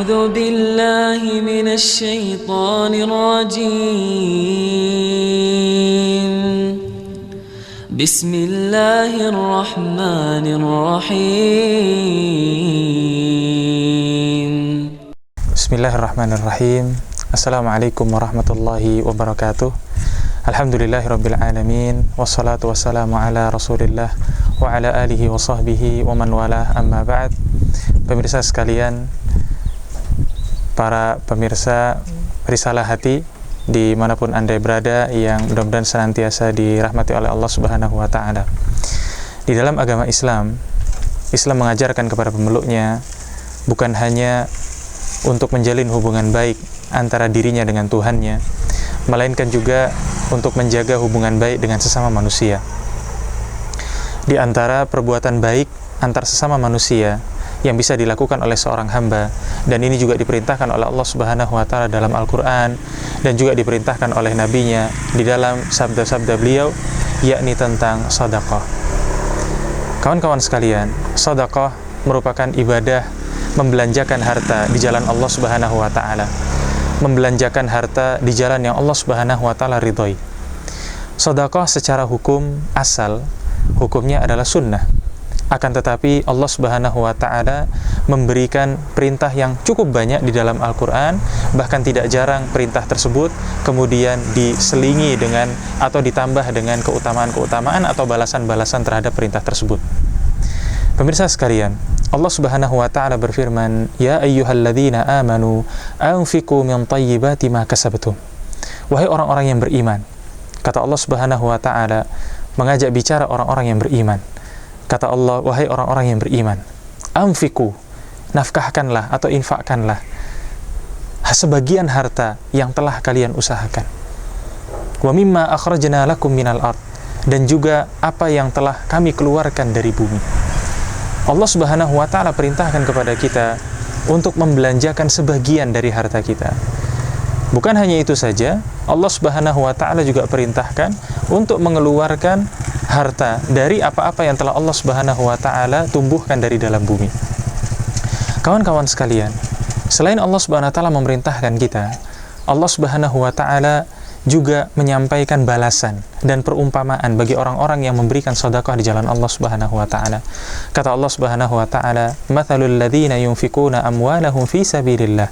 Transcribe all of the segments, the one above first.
أعوذ بالله من الشيطان الرجيم بسم الله الرحمن الرحيم Bismillahirrahmanirrahim. Assalamualaikum warahmatullahi wabarakatuh. Alhamdulillahirabbil alamin wassalatu wassalamu ala Rasulillah wa ala alihi wa sahbihi wa man walah, amma ba'd. Pemirsa sekalian, para pemirsa Risalah Hati dimanapun Anda berada, yang mudah-mudahan senantiasa dirahmati oleh Allah Subhanahu wa ta'ala. Di dalam agama Islam mengajarkan kepada pemeluknya bukan hanya untuk menjalin hubungan baik antara dirinya dengan Tuhannya, melainkan juga untuk menjaga hubungan baik dengan sesama manusia. Di antara perbuatan baik antar sesama manusia yang bisa dilakukan oleh seorang hamba, dan ini juga diperintahkan oleh Allah Subhanahu wa ta'ala dalam Al-Quran, dan juga diperintahkan oleh Nabi-Nya di dalam sabda-sabda beliau, yakni tentang sedekah. Kawan-kawan sekalian, sedekah merupakan ibadah membelanjakan harta di jalan Allah Subhanahu wa ta'ala, membelanjakan harta di jalan yang Allah Subhanahu wa ta'ala ridhoi. Sedekah secara hukum asal, hukumnya adalah sunnah. Akan tetapi Allah Subhanahu wa ta'ala memberikan perintah yang cukup banyak di dalam Al-Quran, bahkan tidak jarang perintah tersebut kemudian diselingi dengan atau ditambah dengan keutamaan-keutamaan atau balasan-balasan terhadap perintah tersebut. Pemirsa sekalian, Allah Subhanahu wa ta'ala berfirman, "Ya ayyuhalladzina amanu anfiqu min thayyibati ma kasabtum." Wahai orang-orang yang beriman. Kata Allah Subhanahu wa ta'ala mengajak bicara orang-orang yang beriman. Kata Allah, wahai orang-orang yang beriman, anfiqu, nafkahkanlah atau infakkanlah sebagian harta yang telah kalian usahakan. Wa mimma akhrajna lakum minal ard, dan juga apa yang telah kami keluarkan dari bumi. Allah Subhanahu wa ta'ala perintahkan kepada kita untuk membelanjakan sebagian dari harta kita. Bukan hanya itu saja, Allah Subhanahu wa ta'ala juga perintahkan untuk mengeluarkan harta dari apa-apa yang telah Allah Subhanahu wa ta'ala tumbuhkan dari dalam bumi. Kawan-kawan sekalian, selain Allah Subhanahu wa ta'ala memerintahkan kita, Allah Subhanahu wa ta'ala juga menyampaikan balasan dan perumpamaan bagi orang-orang yang memberikan sedekah di jalan Allah Subhanahu wa ta'ala. Kata Allah Subhanahu wa ta'ala, "Mathalul ladzina yunfikuna amwalahum fi sabilillah."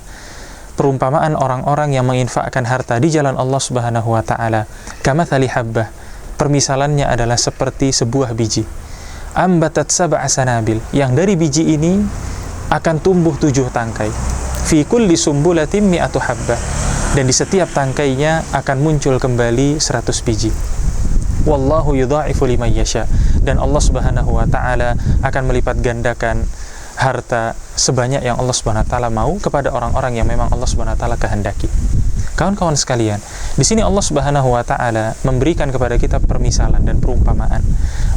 Perumpamaan orang-orang yang menginfakkan harta di jalan Allah Subhanahu wa ta'ala, kamathali habbah, permisalannya adalah seperti sebuah biji, ambatat sab'a sanabil, yang dari biji ini akan tumbuh 7 tangkai, fi kulli sumbulatin mi'atu habbah, dan di setiap tangkainya akan muncul kembali 100 biji. Wallahu yudha'ifu liman yasha, dan Allah Subhanahu wa ta'ala akan melipat gandakan harta sebanyak yang Allah Subhanahu wa ta'ala mau kepada orang-orang yang memang Allah Subhanahu wa ta'ala kehendaki. Kawan-kawan sekalian, di sini Allah Subhanahu wa ta'ala memberikan kepada kita permisalan dan perumpamaan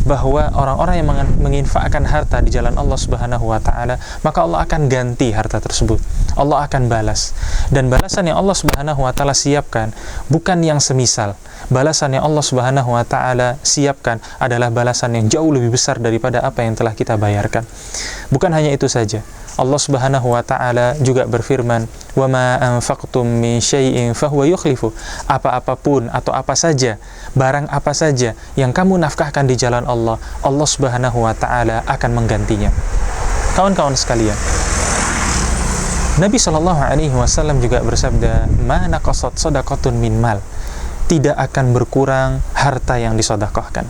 bahwa orang-orang yang menginfakkan harta di jalan Allah Subhanahu wa ta'ala, maka Allah akan ganti harta tersebut. Allah akan balas. Dan balasan yang Allah Subhanahu wa ta'ala siapkan bukan yang semisal. Balasan yang Allah Subhanahu wa ta'ala siapkan adalah balasan yang jauh lebih besar daripada apa yang telah kita bayarkan. Bukan hanya itu saja, Allah Subhanahu wa ta'ala juga berfirman, "Wa ma anfaqtum min syai'in fahuwa yukhlifu." Apa-apapun atau apa saja, barang apa saja yang kamu nafkahkan di jalan Allah, Allah Subhanahu wa ta'ala akan menggantinya. Kawan-kawan sekalian, Nabi sallallahu alaihi wasallam juga bersabda, "Ma naqasat shadaqatun min mal." Tidak akan berkurang harta yang disedekahkan.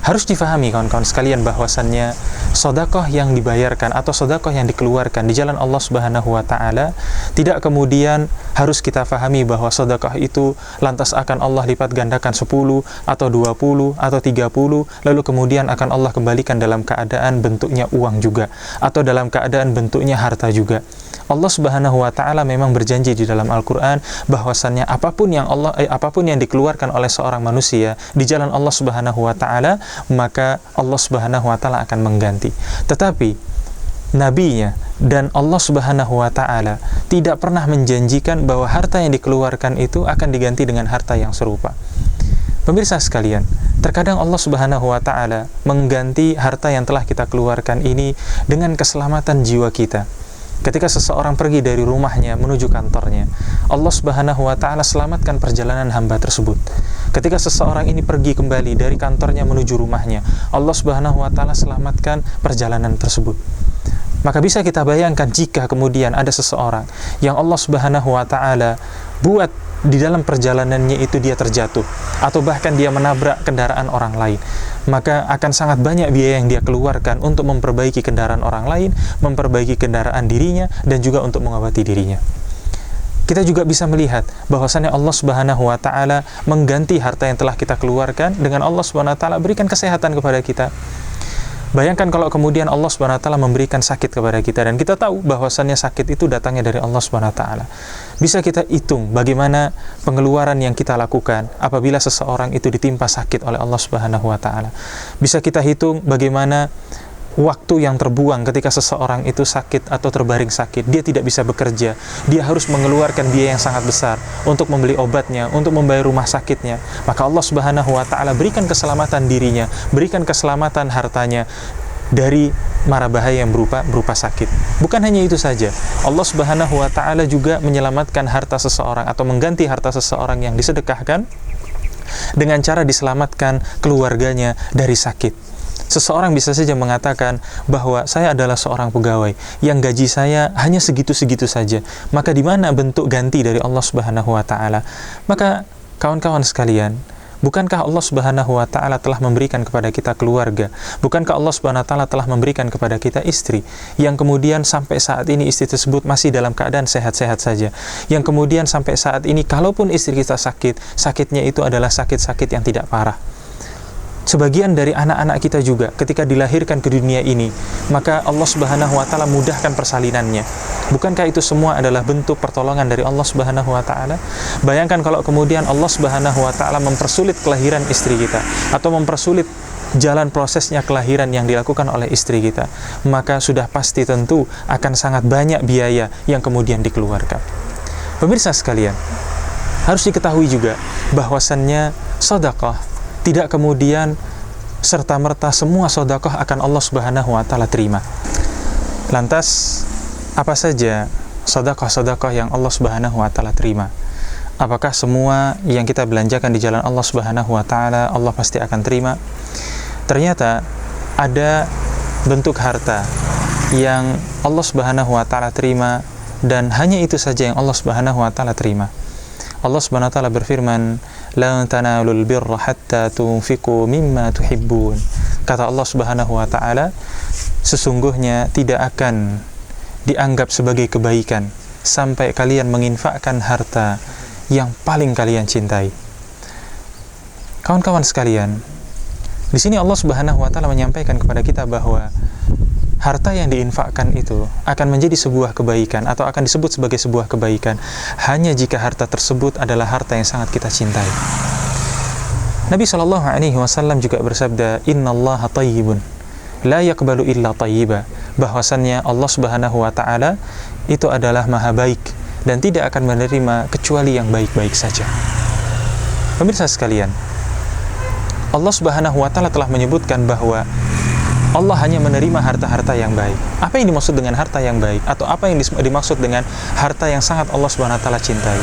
Harus difahami kawan-kawan sekalian bahwasannya sedekah yang dibayarkan atau sedekah yang dikeluarkan di jalan Allah Subhanahu wa ta'ala tidak kemudian harus kita fahami bahwa sedekah itu lantas akan Allah lipat gandakan 10 atau 20 atau 30, lalu kemudian akan Allah kembalikan dalam keadaan bentuknya uang juga atau dalam keadaan bentuknya harta juga. Allah Subhanahu wa ta'ala memang berjanji di dalam Al-Quran bahwasannya apapun yang dikeluarkan oleh seorang manusia di jalan Allah Subhanahu wa ta'ala, maka Allah Subhanahu wa ta'ala akan mengganti. Tetapi Nabi-Nya dan Allah Subhanahu wa ta'ala tidak pernah menjanjikan bahwa harta yang dikeluarkan itu akan diganti dengan harta yang serupa. Pemirsa sekalian, terkadang Allah Subhanahu wa ta'ala mengganti harta yang telah kita keluarkan ini dengan keselamatan jiwa kita, Ketika seseorang pergi dari rumahnya menuju kantornya, Allah Subhanahu wa ta'ala selamatkan perjalanan hamba tersebut. Ketika seseorang ini pergi kembali dari kantornya menuju rumahnya, Allah Subhanahu wa ta'ala selamatkan perjalanan tersebut. Maka bisa kita bayangkan jika kemudian ada seseorang yang Allah Subhanahu wa ta'ala buat di dalam perjalanannya itu dia terjatuh atau bahkan dia menabrak kendaraan orang lain, maka akan sangat banyak biaya yang dia keluarkan untuk memperbaiki kendaraan orang lain, memperbaiki kendaraan dirinya, dan juga untuk mengobati dirinya. Kita juga bisa melihat bahwasannya Allah Subhanahu wa ta'ala mengganti harta yang telah kita keluarkan dengan Allah Subhanahu wa ta'ala berikan kesehatan kepada kita. Bayangkan kalau kemudian Allah Subhanahu wa ta'ala memberikan sakit kepada kita, dan kita tahu bahwasannya sakit itu datangnya dari Allah Subhanahu wa ta'ala. Bisa kita hitung bagaimana pengeluaran yang kita lakukan apabila seseorang itu ditimpa sakit oleh Allah Subhanahu wa ta'ala. Bisa kita hitung bagaimana waktu yang terbuang ketika seseorang itu sakit atau terbaring sakit, dia tidak bisa bekerja, dia harus mengeluarkan biaya yang sangat besar untuk membeli obatnya, untuk membayar rumah sakitnya. Maka Allah Subhanahu wa ta'ala berikan keselamatan dirinya, berikan keselamatan hartanya dari mara bahaya yang berupa sakit. Bukan hanya itu saja, Allah Subhanahu wa ta'ala juga menyelamatkan harta seseorang atau mengganti harta seseorang yang disedekahkan dengan cara diselamatkan keluarganya dari sakit. Seseorang bisa saja mengatakan bahwa saya adalah seorang pegawai yang gaji saya hanya segitu-segitu saja. Maka di mana bentuk ganti dari Allah Subhanahu wa ta'ala? Maka kawan-kawan sekalian, bukankah Allah Subhanahu wa ta'ala telah memberikan kepada kita keluarga? Bukankah Allah Subhanahu wa ta'ala telah memberikan kepada kita istri yang kemudian sampai saat ini istri tersebut masih dalam keadaan sehat-sehat saja, yang kemudian sampai saat ini kalaupun istri kita sakit, sakitnya itu adalah sakit-sakit yang tidak parah. Sebagian dari anak-anak kita juga ketika dilahirkan ke dunia ini, maka Allah Subhanahu wa ta'ala mudahkan persalinannya. Bukankah itu semua adalah bentuk pertolongan dari Allah Subhanahu wa ta'ala? Bayangkan kalau kemudian Allah Subhanahu wa ta'ala mempersulit kelahiran istri kita, atau mempersulit jalan prosesnya kelahiran yang dilakukan oleh istri kita, maka sudah pasti tentu akan sangat banyak biaya yang kemudian dikeluarkan. Pemirsa sekalian, harus diketahui juga bahwasannya sedekah tidak kemudian serta-merta semua sedekah akan Allah Subhanahu wa ta'ala terima. Lantas, apa saja sedekah-sedekah yang Allah Subhanahu wa ta'ala terima? Apakah semua yang kita belanjakan di jalan Allah Subhanahu wa ta'ala Allah pasti akan terima? Ternyata ada bentuk harta yang Allah Subhanahu wa ta'ala terima, dan hanya itu saja yang Allah Subhanahu wa ta'ala terima. Allah Subhanahu wa ta'ala berfirman, "La tanalul birra hatta tunfiqu mimma tuhibbun." Kata Allah Subhanahu wa ta'ala, sesungguhnya tidak akan dianggap sebagai kebaikan sampai kalian menginfakkan harta yang paling kalian cintai. Kawan-kawan sekalian, di sini Allah Subhanahu wa ta'ala menyampaikan kepada kita bahwa harta yang diinfakkan itu akan menjadi sebuah kebaikan atau akan disebut sebagai sebuah kebaikan hanya jika harta tersebut adalah harta yang sangat kita cintai. Nabi SAW juga bersabda, "Innallaha tayyibun, la yaqbalu illa tayyiba." Bahwasannya Allah Subhanahu wa ta'ala itu adalah maha baik dan tidak akan menerima kecuali yang baik-baik saja. Pemirsa sekalian, Allah Subhanahu wa ta'ala telah menyebutkan bahwa Allah hanya menerima harta-harta yang baik. Apa yang dimaksud dengan harta yang baik? Atau apa yang dimaksud dengan harta yang sangat Allah Subhanahu wa ta'ala cintai?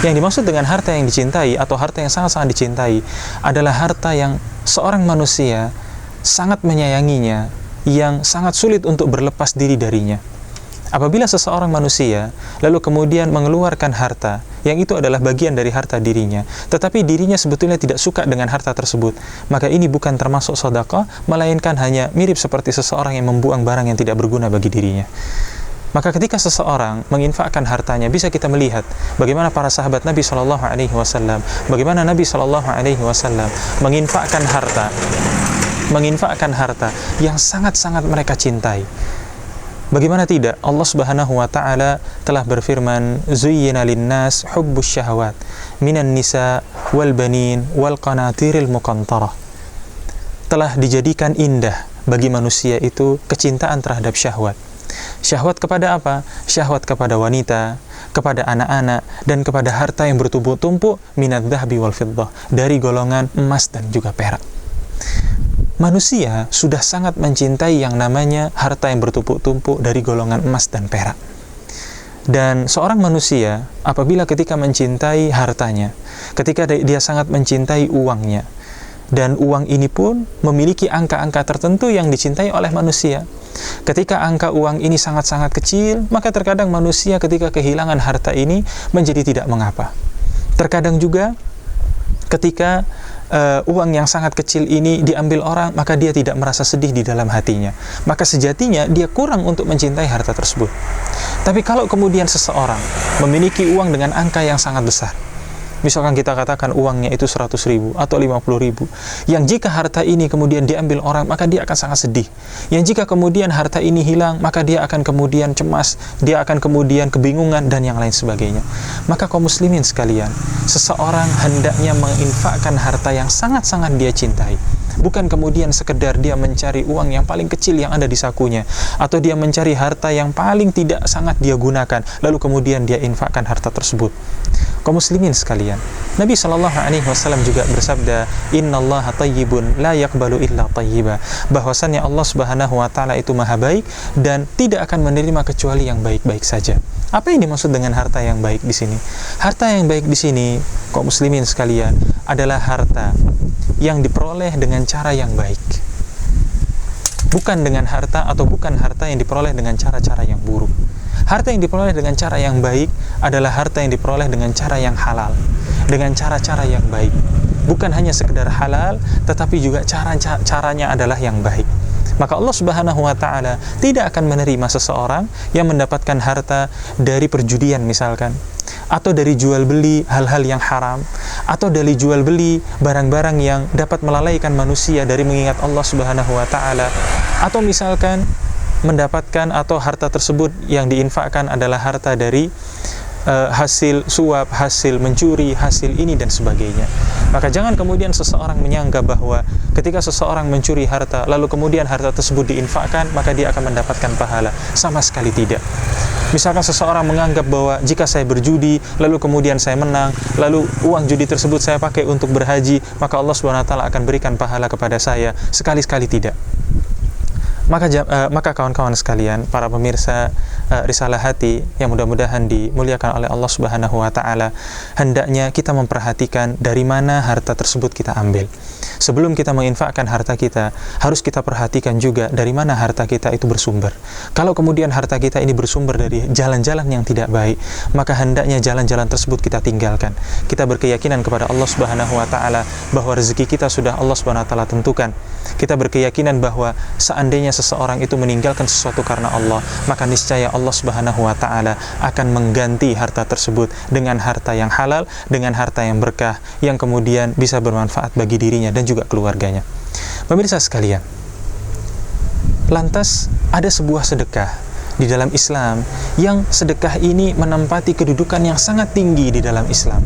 Yang dimaksud dengan harta yang dicintai atau harta yang sangat-sangat dicintai adalah harta yang seorang manusia sangat menyayanginya, yang sangat sulit untuk berlepas diri darinya. Apabila seseorang manusia lalu kemudian mengeluarkan harta yang itu adalah bagian dari harta dirinya, tetapi dirinya sebetulnya tidak suka dengan harta tersebut, maka ini bukan termasuk sedekah, melainkan hanya mirip seperti seseorang yang membuang barang yang tidak berguna bagi dirinya. Maka ketika seseorang menginfakkan hartanya, bisa kita melihat bagaimana para sahabat Nabi SAW, bagaimana Nabi SAW menginfakkan harta yang sangat-sangat mereka cintai. Bagaimana tidak, Allah Subhanahu wa ta'ala telah berfirman, "Zuyyina lin-nas hubbus syahawat minan nisa wal banin wal qanatiril muqantarah." Telah dijadikan indah bagi manusia itu kecintaan terhadap syahwat. Syahwat kepada apa? Syahwat kepada wanita, kepada anak-anak, dan kepada harta yang bertumpuk-tumpuk minadz-dzahabi wal fiddah, dari golongan emas dan juga perak. manusia sudah sangat mencintai yang namanya harta yang bertumpuk-tumpuk dari golongan emas dan perak. Dan seorang manusia apabila ketika mencintai hartanya, ketika dia sangat mencintai uangnya, dan uang ini pun memiliki angka-angka tertentu yang dicintai oleh manusia. Ketika angka uang ini sangat-sangat kecil, maka terkadang manusia ketika kehilangan harta ini menjadi tidak mengapa. Terkadang juga ketika uang yang sangat kecil ini diambil orang, maka dia tidak merasa sedih di dalam hatinya. Maka sejatinya dia kurang untuk mencintai harta tersebut. Tapi kalau kemudian seseorang memiliki uang dengan angka yang sangat besar, misalkan kita katakan uangnya itu 100.000 atau 50.000, yang jika harta ini kemudian diambil orang, maka dia akan sangat sedih. Yang jika kemudian harta ini hilang, maka dia akan kemudian cemas, dia akan kemudian kebingungan, dan yang lain sebagainya. Maka kaum muslimin sekalian, seseorang hendaknya menginfakkan harta yang sangat-sangat dia cintai. Bukan kemudian sekedar dia mencari uang yang paling kecil yang ada di sakunya, atau dia mencari harta yang paling tidak sangat dia gunakan, lalu kemudian dia infakkan harta tersebut. Kaum muslimin sekalian, Nabi SAW juga bersabda, Innallaha tayyibun la yaqbalu illa tayyiba, bahwasannya Allah Subhanahu wa taala itu maha baik dan tidak akan menerima kecuali yang baik-baik saja. Apa yang dimaksud dengan harta yang baik di sini? Harta yang baik di sini, kaum muslimin sekalian, adalah harta yang diperoleh dengan cara yang baik. Bukan dengan harta atau bukan harta yang diperoleh dengan cara-cara yang buruk. Harta yang diperoleh dengan cara yang baik adalah harta yang diperoleh dengan cara yang halal, dengan cara-cara yang baik. Bukan hanya sekedar halal, tetapi juga caranya adalah yang baik. Maka Allah Subhanahu wa taala tidak akan menerima seseorang yang mendapatkan harta dari perjudian misalkan, atau dari jual beli hal-hal yang haram, atau dari jual beli barang-barang yang dapat melalaikan manusia dari mengingat Allah Subhanahu wa taala, atau misalkan mendapatkan atau harta tersebut yang diinfakkan adalah harta dari hasil suap, hasil mencuri, hasil ini dan sebagainya. Maka jangan kemudian seseorang menyangka bahwa ketika seseorang mencuri harta lalu kemudian harta tersebut diinfakkan maka dia akan mendapatkan pahala. Sama sekali tidak. Misalkan seseorang menganggap bahwa jika saya berjudi lalu kemudian saya menang, lalu uang judi tersebut saya pakai untuk berhaji, maka Allah SWT akan berikan pahala kepada saya. Sekali-sekali tidak. Maka kawan-kawan sekalian, para pemirsa Risalah Hati yang mudah-mudahan dimuliakan oleh Allah Subhanahu wa taala, hendaknya kita memperhatikan dari mana harta tersebut kita ambil. Sebelum kita menginfakkan harta kita, harus kita perhatikan juga dari mana harta kita itu bersumber. Kalau kemudian harta kita ini bersumber dari jalan-jalan yang tidak baik, maka hendaknya jalan-jalan tersebut kita tinggalkan. Kita berkeyakinan kepada Allah Subhanahu wa taala bahwa rezeki kita sudah Allah Subhanahu wa taala tentukan. Kita berkeyakinan bahwa seandainya seseorang itu meninggalkan sesuatu karena Allah, maka niscaya Allah Subhanahu wa taala akan mengganti harta tersebut dengan harta yang halal, dengan harta yang berkah, yang kemudian bisa bermanfaat bagi dirinya dan juga keluarganya. Pemirsa sekalian, lantas ada sebuah sedekah di dalam Islam yang sedekah ini menempati kedudukan yang sangat tinggi di dalam Islam.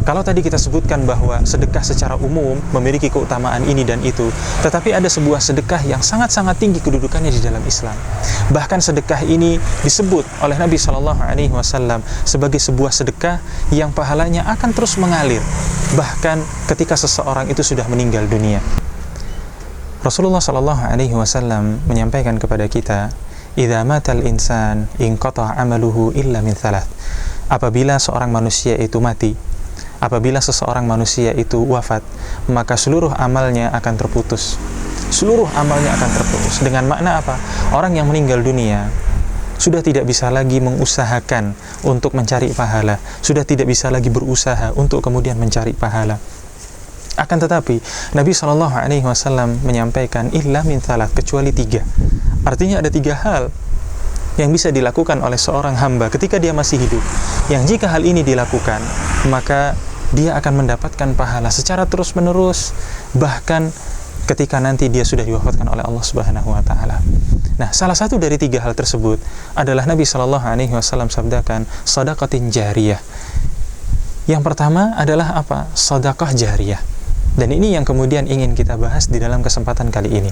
Kalau tadi kita sebutkan bahwa sedekah secara umum memiliki keutamaan ini dan itu, tetapi ada sebuah sedekah yang sangat-sangat tinggi kedudukannya di dalam Islam. Bahkan sedekah ini disebut oleh Nabi SAW sebagai sebuah sedekah yang pahalanya akan terus mengalir, bahkan ketika seseorang itu sudah meninggal dunia. Rasulullah SAW menyampaikan kepada kita, "Idza matal insan inqata'a amaluhu illa min thalath." Apabila seorang manusia itu mati, apabila seseorang manusia itu wafat, maka seluruh amalnya akan terputus. Seluruh amalnya akan terputus. Dengan makna apa? Orang yang meninggal dunia sudah tidak bisa lagi mengusahakan untuk mencari pahala, sudah tidak bisa lagi berusaha untuk kemudian mencari pahala. Akan tetapi Nabi SAW menyampaikan illa min thalath, kecuali 3. Artinya ada 3 hal yang bisa dilakukan oleh seorang hamba ketika dia masih hidup, yang jika hal ini dilakukan maka dia akan mendapatkan pahala secara terus-menerus, bahkan ketika nanti dia sudah diwafatkan oleh Allah Subhanahu wa taala. Nah, salah satu dari 3 hal tersebut adalah Nabi SAW sabdakan shadaqatin jariyah. Yang pertama adalah apa? Sedekah jariyah. Dan ini yang kemudian ingin kita bahas di dalam kesempatan kali ini.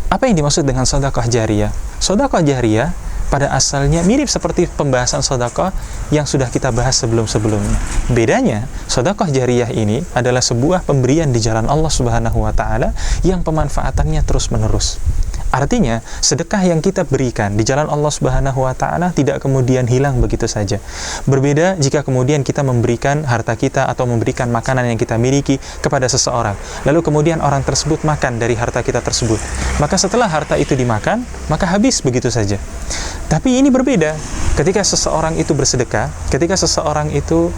Apa yang dimaksud dengan sedekah jariyah? Sedekah jariyah pada asalnya mirip seperti pembahasan sedekah yang sudah kita bahas sebelum-sebelumnya. Bedanya, sedekah jariyah ini adalah sebuah pemberian di jalan Allah Subhanahu wa taala yang pemanfaatannya terus-menerus. Artinya, sedekah yang kita berikan di jalan Allah Subhanahu wa taala tidak kemudian hilang begitu saja. Berbeda jika kemudian kita memberikan harta kita atau memberikan makanan yang kita miliki kepada seseorang. Lalu kemudian orang tersebut makan dari harta kita tersebut. Maka setelah harta itu dimakan, maka habis begitu saja. Tapi ini berbeda. Ketika seseorang itu bersedekah, ketika seseorang itu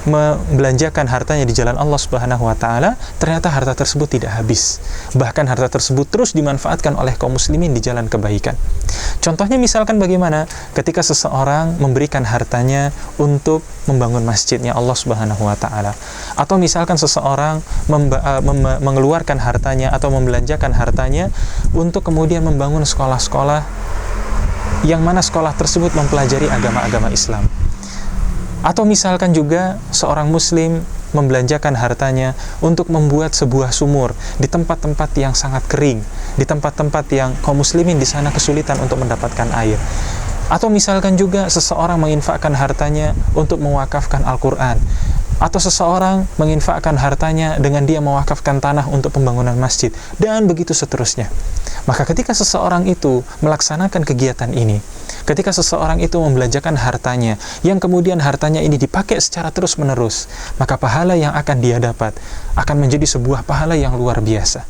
membelanjakan hartanya di jalan Allah Subhanahu wa taala, ternyata harta tersebut tidak habis. Bahkan harta tersebut terus dimanfaatkan oleh kaum muslimin di jalan kebaikan. Contohnya misalkan bagaimana ketika seseorang memberikan hartanya untuk membangun masjidnya Allah Subhanahu wa taala, atau misalkan seseorang mengeluarkan hartanya atau membelanjakan hartanya untuk kemudian membangun sekolah-sekolah yang mana sekolah tersebut mempelajari agama-agama Islam. Atau misalkan juga seorang muslim membelanjakan hartanya untuk membuat sebuah sumur di tempat-tempat yang sangat kering, di tempat-tempat yang kaum muslimin di sana kesulitan untuk mendapatkan air. Atau misalkan juga seseorang menginfakkan hartanya untuk mewakafkan Al-Quran. Atau seseorang menginfakkan hartanya dengan dia mewakafkan tanah untuk pembangunan masjid, dan begitu seterusnya. Maka ketika seseorang itu melaksanakan kegiatan ini, ketika seseorang itu membelanjakan hartanya, yang kemudian hartanya ini dipakai secara terus-menerus, maka pahala yang akan dia dapat akan menjadi sebuah pahala yang luar biasa.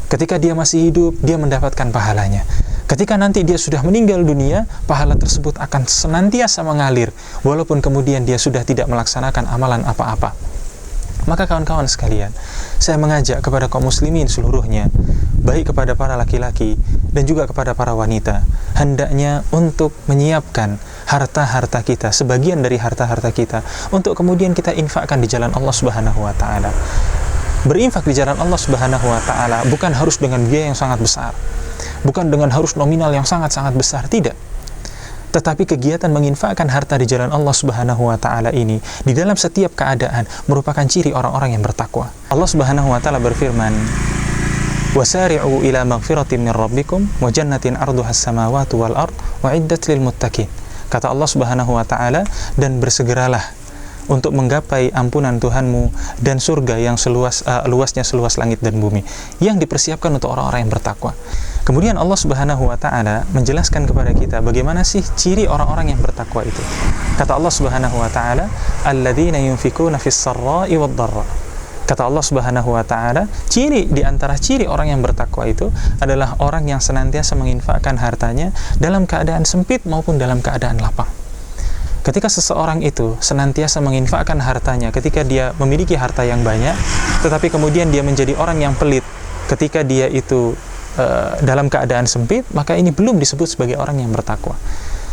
Ketika dia masih hidup, dia mendapatkan pahalanya. Ketika nanti dia sudah meninggal dunia, pahala tersebut akan senantiasa mengalir, walaupun kemudian dia sudah tidak melaksanakan amalan apa-apa. Maka kawan-kawan sekalian, saya mengajak kepada kaum muslimin seluruhnya, baik kepada para laki-laki dan juga kepada para wanita, hendaknya untuk menyiapkan harta-harta kita, sebagian dari harta-harta kita, untuk kemudian kita infakkan di jalan Allah Subhanahu wa taala. Berinfak di jalan Allah Subhanahu wa taala bukan harus dengan biaya yang sangat besar, bukan dengan harus nominal yang sangat-sangat besar, tidak. Tetapi kegiatan menginfakkan harta di jalan Allah Subhanahu wa taala ini di dalam setiap keadaan merupakan ciri orang-orang yang bertakwa. Allah Subhanahu wa taala berfirman, "Wasari'u ila maghfiratin min rabbikum wa jannatin 'arduhas samawati wal ard wa 'iddat lil muttaqin." Kata Allah Subhanahu wa taala, dan bersegeralah untuk menggapai ampunan Tuhanmu dan surga yang luasnya seluas langit dan bumi, yang dipersiapkan untuk orang-orang yang bertakwa. Kemudian Allah Subhanahu wa taala menjelaskan kepada kita bagaimana sih ciri orang-orang yang bertakwa itu. Kata Allah Subhanahu wa taala, "Alladzina yunfikuna fis sarra'i wad dharra." Kata Allah Subhanahu wa taala, ciri di antara ciri orang yang bertakwa itu adalah orang yang senantiasa menginfakkan hartanya dalam keadaan sempit maupun dalam keadaan lapang. Ketika seseorang itu senantiasa menginfakkan hartanya ketika dia memiliki harta yang banyak, tetapi kemudian dia menjadi orang yang pelit ketika dia itu dalam keadaan sempit, maka ini belum disebut sebagai orang yang bertakwa.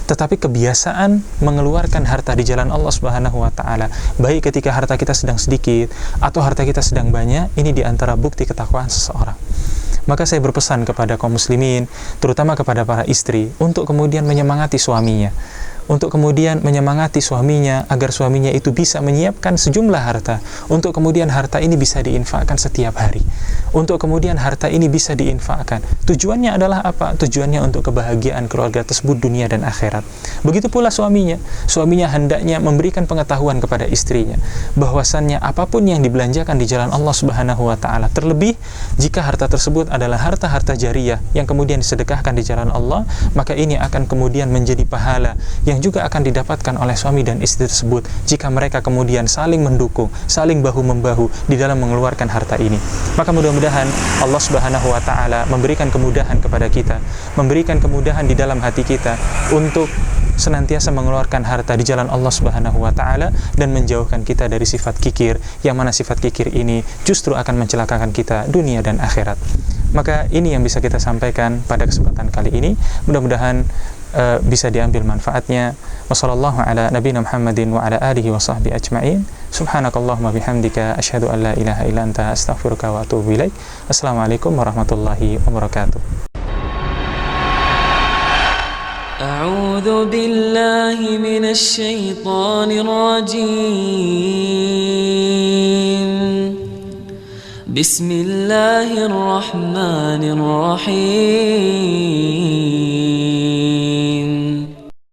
Tetapi kebiasaan mengeluarkan harta di jalan Allah Subhanahu wa taala, baik ketika harta kita sedang sedikit atau harta kita sedang banyak, ini di antara bukti ketakwaan seseorang. Maka saya berpesan kepada kaum muslimin, terutama kepada para istri, untuk kemudian menyemangati suaminya, untuk kemudian menyemangati suaminya agar suaminya itu bisa menyiapkan sejumlah harta, untuk kemudian harta ini bisa diinfakkan setiap hari, untuk kemudian harta ini bisa diinfakkan. Tujuannya adalah apa? Tujuannya untuk kebahagiaan keluarga tersebut dunia dan akhirat. Begitu pula suaminya hendaknya memberikan pengetahuan kepada istrinya bahwasannya apapun yang dibelanjakan di jalan Allah Subhanahu wa taala, terlebih jika harta tersebut adalah harta-harta jariyah yang kemudian disedekahkan di jalan Allah, maka ini akan kemudian menjadi pahala yang juga akan didapatkan oleh suami dan istri tersebut jika mereka kemudian saling mendukung, saling bahu-membahu di dalam mengeluarkan harta ini. Maka mudah-mudahan Allah Subhanahu wa taala memberikan kemudahan kepada kita, memberikan kemudahan di dalam hati kita untuk senantiasa mengeluarkan harta di jalan Allah Subhanahu wa taala dan menjauhkan kita dari sifat kikir, yang mana sifat kikir ini justru akan mencelakakan kita dunia dan akhirat. Maka ini yang bisa kita sampaikan pada kesempatan kali ini. Mudah-mudahan bisa diambil manfaatnya. Wassallallahu ala nabiyina Muhammadin wa ala alihi wa sahbihi ajma'in. Subhanakallahumma bihamdika asyhadu an la ilaha illa anta astaghfiruka wa atubu ilaik. Assalamualaikum warahmatullahi wabarakatuh. أعوذ بالله من الشيطان الرجيم بسم الله الرحمن الرحيم